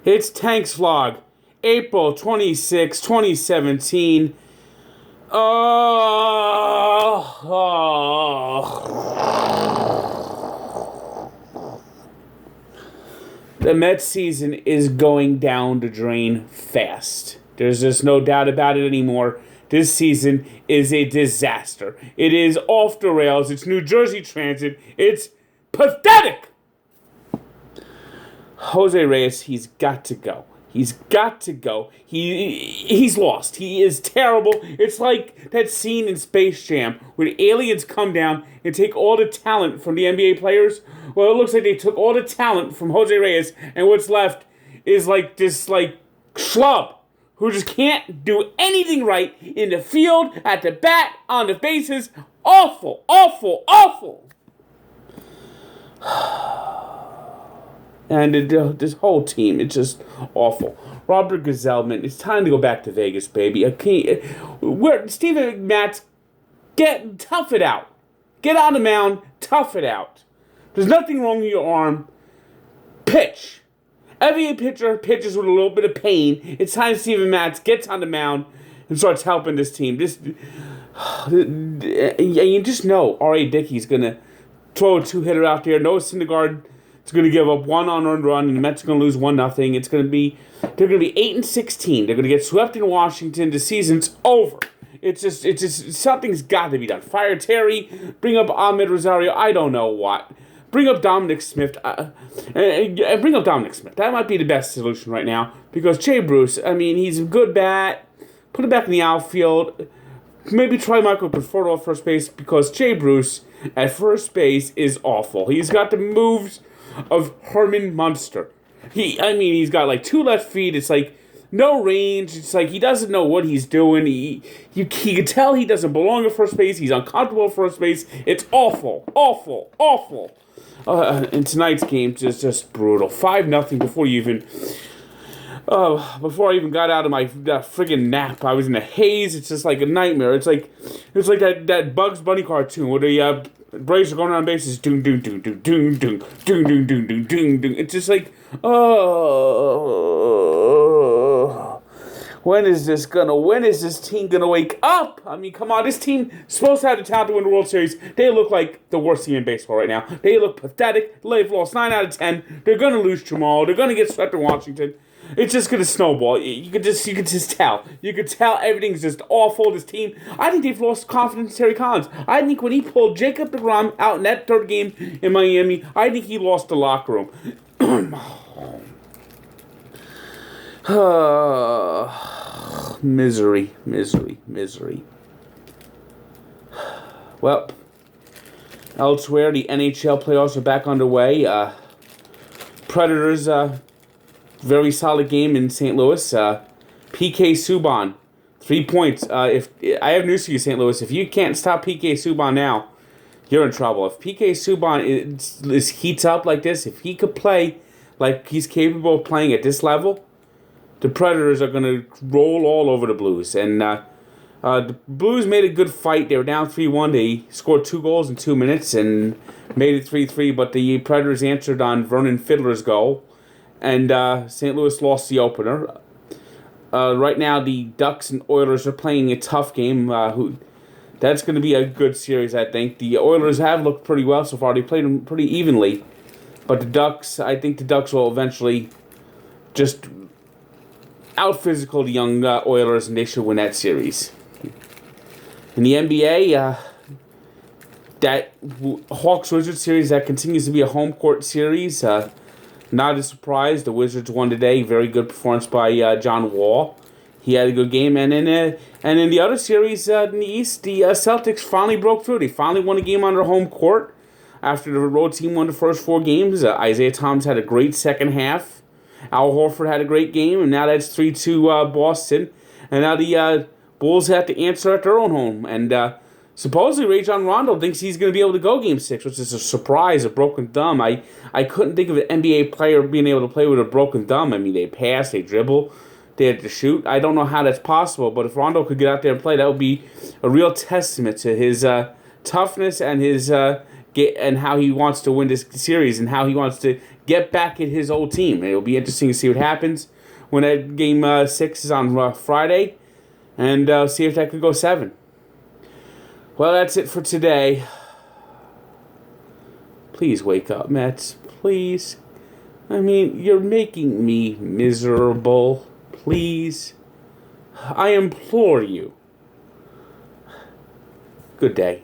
It's Tanks Vlog, April 26, 2017. The Mets season is going down the drain fast. There's just no doubt about it anymore. This season is a disaster. It is off the rails. It's New Jersey Transit. It's pathetic. Jose Reyes, he's got to go. He's got to go. He's lost. He is terrible. It's like that scene in Space Jam where the aliens come down and take all the talent from the NBA players. Well, it looks like they took all the talent from Jose Reyes, and what's left is like this schlub who just can't do anything right in the field, at the bat, on the bases. Awful, awful, awful. And this whole team, it's just awful. Robert Gazelman, it's time to go back to Vegas, baby. Steven Matz, tough it out. Get on the mound, tough it out. There's nothing wrong with your arm. Pitch. Every pitcher pitches with a little bit of pain. It's time Steven Matz gets on the mound and starts helping this team. You just know R.A. Dickey's going to throw a two-hitter out there. Noah Syndergaard is going to give up one unearned run, and the Mets are going to lose 1-0. They're going to be 8-16. They're going to get swept in Washington. The season's over. It's just something's got to be done. Fire Terry, bring up Ahmed Rosario. I don't know what. Bring up Dominic Smith. Bring up Dominic Smith. That might be the best solution right now, because Jay Bruce, he's a good bat. Put him back in the outfield. Maybe try Michael Conforto at first base, because Jay Bruce at first base is awful. He's got the moves of Herman Munster. He's got two left feet. It's no range. It's he doesn't know what he's doing. You can tell he doesn't belong at first base. He's uncomfortable at first base. It's awful, awful, awful. And tonight's game is just brutal. 5-0 before I even got out of my friggin' nap. I was in a haze. It's just like a nightmare. It's like that Bugs Bunny cartoon where the Braves are going around bases. Doom, doom, doom, doom, doom, doom, doom, doom, doom, doom, doom, doom. It's just when is this team gonna wake up? Come on, this team is supposed to have the talent to win the World Series. They look like the worst team in baseball right now. They look pathetic. They've lost 9 out of 10. They're gonna lose tomorrow. They're gonna get swept in Washington. It's just gonna snowball. You could just tell. You could tell everything's just awful. This team, I think they've lost confidence in Terry Collins. I think when he pulled Jacob deGrom out in that third game in Miami, I think he lost the locker room. Misery. Well, elsewhere, the NHL playoffs are back underway. Predators, very solid game in St. Louis. PK Subban, 3 points. If I have news for you, St. Louis, if you can't stop PK Subban now, you're in trouble. If PK Subban heats up like this, if he could play like he's capable of playing at this level, the Predators are going to roll all over the Blues. And the Blues made a good fight. They were down 3-1. They scored 2 goals in 2 minutes and made it 3-3. But the Predators answered on Vernon Fiddler's goal. And St. Louis lost the opener. Right now, the Ducks and Oilers are playing a tough game. That's going to be a good series, I think. The Oilers have looked pretty well so far. They played them pretty evenly. But I think the Ducks will eventually just out-physical the young Oilers, and they should win that series. In the NBA, that Hawks-Wizards series, that continues to be a home court series. Not a surprise. The Wizards won today. Very good performance by John Wall. He had a good game. And in the other series in the East, the Celtics finally broke through. They finally won a game on their home court after the road team won the first 4 games. Isaiah Thomas had a great second half. Al Horford had a great game, and now that's 3-2 Boston. And now the Bulls have to answer at their own home. And supposedly Rajon Rondo thinks he's going to be able to go Game 6, which is a surprise, a broken thumb. I couldn't think of an NBA player being able to play with a broken thumb. They pass, they dribble, they had to shoot. I don't know how that's possible, but if Rondo could get out there and play, that would be a real testament to his toughness and his and how he wants to win this series and how he wants to get back at his old team. It'll be interesting to see what happens when that game 6 is on Friday, and see if that could go 7. Well, that's it for today. Please wake up, Mets. Please. I mean, you're making me miserable. Please. I implore you. Good day.